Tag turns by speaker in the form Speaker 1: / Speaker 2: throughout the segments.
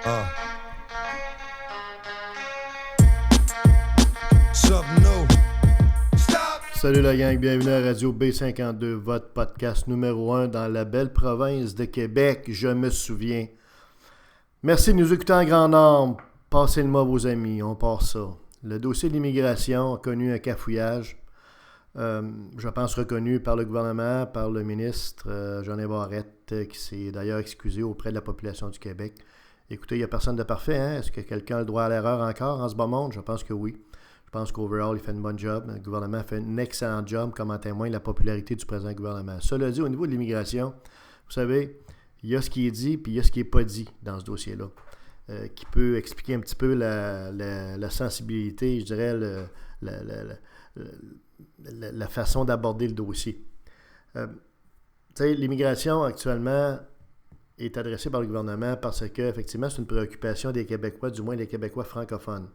Speaker 1: Uh. Something new. Stop.
Speaker 2: Salut la gang, bienvenue à Radio B52, votre podcast numéro 1 dans la belle province de Québec, je me souviens. Merci de nous écouter en grand nombre. Passez-le-moi vos amis, on part ça. Le dossier de l'immigration a connu un cafouillage, je pense reconnu par le gouvernement, par le ministre Jean Barrette, qui s'est d'ailleurs excusé auprès de la population du Québec. Écoutez, il n'y a personne de parfait, hein? Est-ce que quelqu'un a le droit à l'erreur encore en ce bas monde? Je pense que oui. Je pense qu'overall, il fait une bonne job. Le gouvernement fait un excellent job, comme en témoigne la popularité du présent gouvernement. Cela dit, au niveau de l'immigration, vous savez, il y a ce qui est dit, puis il y a ce qui n'est pas dit dans ce dossier-là, qui peut expliquer un petit peu la sensibilité, je dirais, la façon d'aborder le dossier. Tu sais, l'immigration, actuellement, est adressée par le gouvernement parce que, effectivement, c'est une préoccupation des Québécois, du moins des Québécois francophones.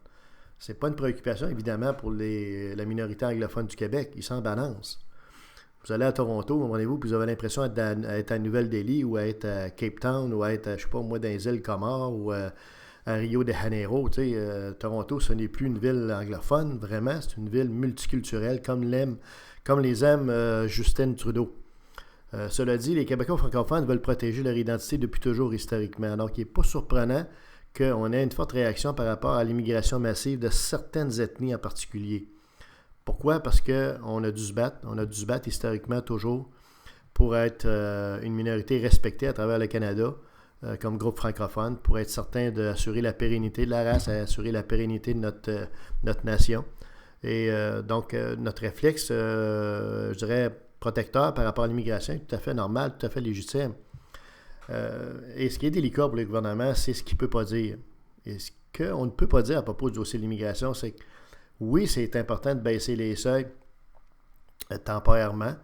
Speaker 2: C'est pas une préoccupation, évidemment, pour la minorité anglophone du Québec. Ils s'en balancent. Vous allez à Toronto, comprenez-vous, puis vous avez l'impression d'être à Nouvelle-Delhi ou à être à Cape Town ou à être, je sais pas moi, dans les îles Comores ou à Rio de Janeiro. Toronto, ce n'est plus une ville anglophone, vraiment. C'est une ville multiculturelle, comme les aime Justin Trudeau. Cela dit, les Québécois francophones veulent protéger leur identité depuis toujours historiquement. Donc, il n'est pas surprenant qu'on ait une forte réaction par rapport à l'immigration massive de certaines ethnies en particulier. Pourquoi? Parce qu'on a dû se battre. On a dû se battre historiquement toujours pour être une minorité respectée à travers le Canada comme groupe francophone, pour être certain d'assurer la pérennité de la race, assurer la pérennité de notre nation. Et donc, notre réflexe, je dirais, protecteur par rapport à l'immigration est tout à fait normal, tout à fait légitime. Et ce qui est délicat pour le gouvernement, c'est ce qu'il ne peut pas dire. Et ce qu'on ne peut pas dire à propos du dossier de l'immigration, c'est que oui, c'est important de baisser les seuils temporairement,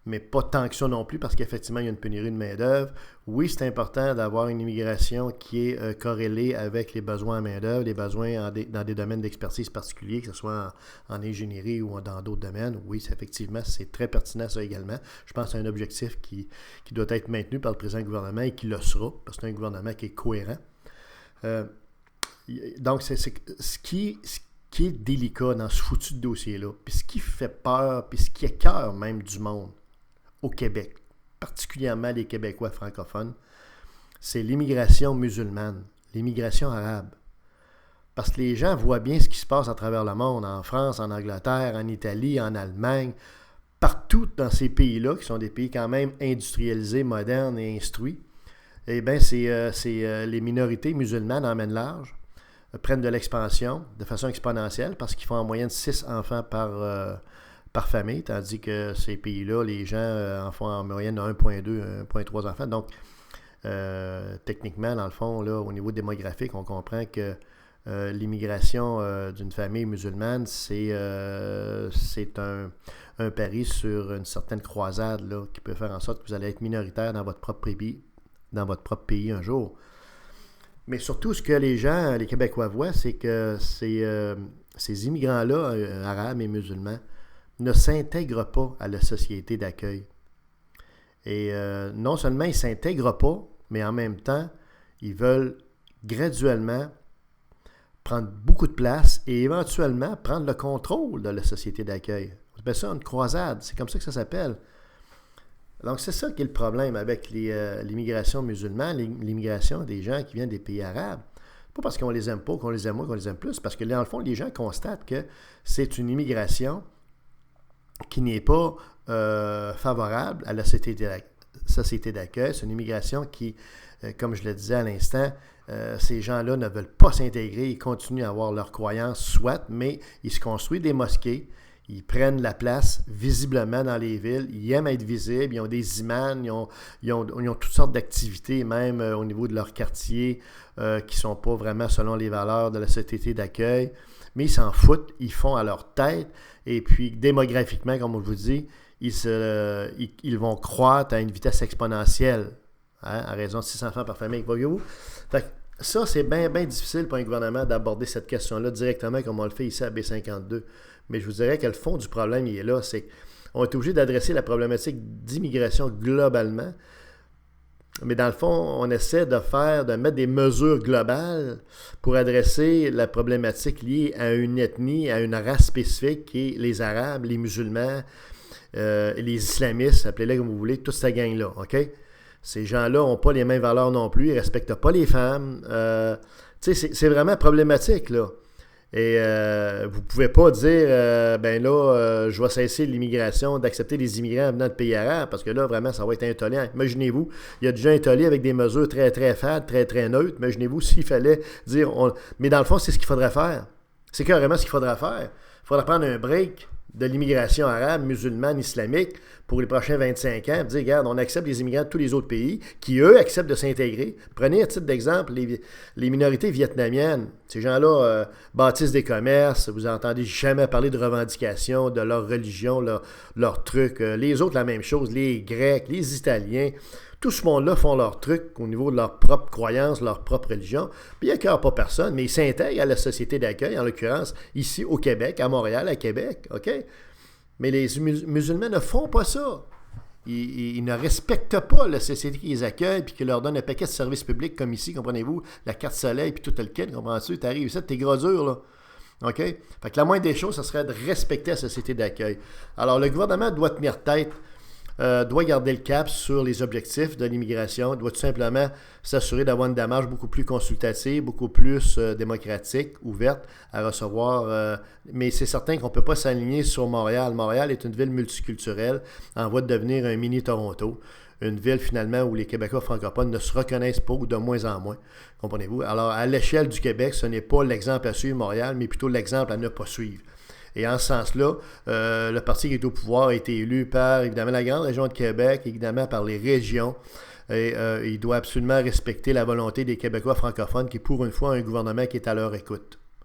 Speaker 2: mais pas tant que ça non plus, parce qu'effectivement, il y a une pénurie de main-d'œuvre. Oui, c'est important d'avoir une immigration qui est corrélée avec les besoins en main-d'œuvre, les besoins dans des domaines d'expertise particuliers, que ce soit en ingénierie ou dans d'autres domaines. Oui, effectivement, c'est très pertinent ça également. Je pense que c'est un objectif qui doit être maintenu par le président gouvernement et qui le sera, parce que c'est un gouvernement qui est cohérent. Donc, c'est ce qui est délicat dans ce foutu dossier-là, puis ce qui fait peur, puis ce qui écoeure même du monde au Québec, particulièrement les Québécois francophones, c'est l'immigration musulmane, l'immigration arabe. Parce que les gens voient bien ce qui se passe à travers le monde, en France, en Angleterre, en Italie, en Allemagne, partout dans ces pays-là, qui sont des pays quand même industrialisés, modernes et instruits. Eh bien, les minorités musulmanes emmènent large, prennent de l'expansion de façon exponentielle, parce qu'ils font en moyenne 6 enfants par famille, tandis que ces pays-là, les gens en font en moyenne 1,2, 1,3 enfants. Donc, techniquement, dans le fond, là, au niveau démographique, on comprend que l'immigration d'une famille musulmane, c'est un pari sur une certaine croisade là, qui peut faire en sorte que vous allez être minoritaire dans votre propre pays un jour. Mais surtout, ce que les Québécois voient, c'est que ces immigrants-là, arabes et musulmans, ne s'intègrent pas à la société d'accueil. Et non seulement ils ne s'intègrent pas, mais en même temps, ils veulent graduellement prendre beaucoup de place et éventuellement prendre le contrôle de la société d'accueil. On appelle ça une croisade, c'est comme ça que ça s'appelle. Donc, c'est ça qui est le problème avec l'immigration musulmane, l'immigration des gens qui viennent des pays arabes. Pas parce qu'on les aime pas, qu'on les aime moins, qu'on les aime plus, parce que dans le fond, les gens constatent que c'est une immigration qui n'est pas favorable à la société d'accueil. C'est une immigration qui, comme je le disais à l'instant, ces gens-là ne veulent pas s'intégrer, ils continuent à avoir leurs croyances, soit, mais ils se construisent des mosquées, ils prennent la place visiblement dans les villes, ils aiment être visibles, ils ont des imams, ils ont toutes sortes d'activités, même au niveau de leur quartier, qui ne sont pas vraiment selon les valeurs de la société d'accueil, mais ils s'en foutent, ils font à leur tête, et puis démographiquement, comme on vous dit, ils vont croître à une vitesse exponentielle, hein, à raison de 6 enfants par famille, voyez-vous? Fait que ça, c'est bien difficile pour un gouvernement d'aborder cette question-là directement comme on le fait ici à B52. Mais je vous dirais que le fond du problème, il est là, c'est qu'on est obligé d'adresser la problématique d'immigration globalement, Mais dans le fond, on essaie de mettre des mesures globales pour adresser la problématique liée à une ethnie, à une race spécifique qui est les Arabes, les musulmans, les islamistes, appelez-les comme vous voulez, toute cette gang-là, OK? Ces gens-là n'ont pas les mêmes valeurs non plus, ils ne respectent pas les femmes. Tu sais, c'est vraiment problématique, là. Et vous ne pouvez pas dire, je vais cesser l'immigration, d'accepter les immigrants venant de pays arabes, parce que là, vraiment, ça va être intolérant. Imaginez-vous, il y a des gens intolérés avec des mesures très, très fades, très, très neutres. Imaginez-vous s'il fallait dire... Mais dans le fond, c'est ce qu'il faudrait faire. C'est carrément ce qu'il faudrait faire. Il faudrait prendre un break de l'immigration arabe, musulmane, islamique pour les prochains 25 ans. Dire, regarde, on accepte les immigrants de tous les autres pays qui, eux, acceptent de s'intégrer. Prenez à titre d'exemple les minorités vietnamiennes. Ces gens-là bâtissent des commerces. Vous n'entendez jamais parler de revendications, de leur religion, leur truc. Les autres, la même chose. Les Grecs, les Italiens. Tout ce monde-là font leur truc au niveau de leur propre croyance, leur propre religion. Puis ils n'accueillent pas personne, mais ils s'intègrent à la société d'accueil, en l'occurrence ici au Québec, à Montréal, à Québec. OK? Mais les musulmans ne font pas ça. Ils ne respectent pas la société qui les accueille puis qui leur donne un paquet de services publics comme ici, comprenez-vous, la carte soleil puis tout le kit, comprenez-vous? Tu arrives ici, t'es gros dur, là. OK? Fait que la moindre des choses, ce serait de respecter la société d'accueil. Alors, le gouvernement doit tenir tête, doit garder le cap sur les objectifs de l'immigration, doit tout simplement s'assurer d'avoir une démarche beaucoup plus consultative, beaucoup plus démocratique, ouverte à recevoir. Mais c'est certain qu'on ne peut pas s'aligner sur Montréal. Montréal est une ville multiculturelle en voie de devenir un mini-Toronto. Une ville, finalement, où les Québécois francophones ne se reconnaissent pas ou de moins en moins. Comprenez-vous? Alors, à l'échelle du Québec, ce n'est pas l'exemple à suivre, Montréal, mais plutôt l'exemple à ne pas suivre. Et en ce sens-là, le parti qui est au pouvoir a été élu par, évidemment, la grande région de Québec, évidemment, par les régions. Et il doit absolument respecter la volonté des Québécois francophones qui, pour une fois, ont un gouvernement qui est à leur écoute.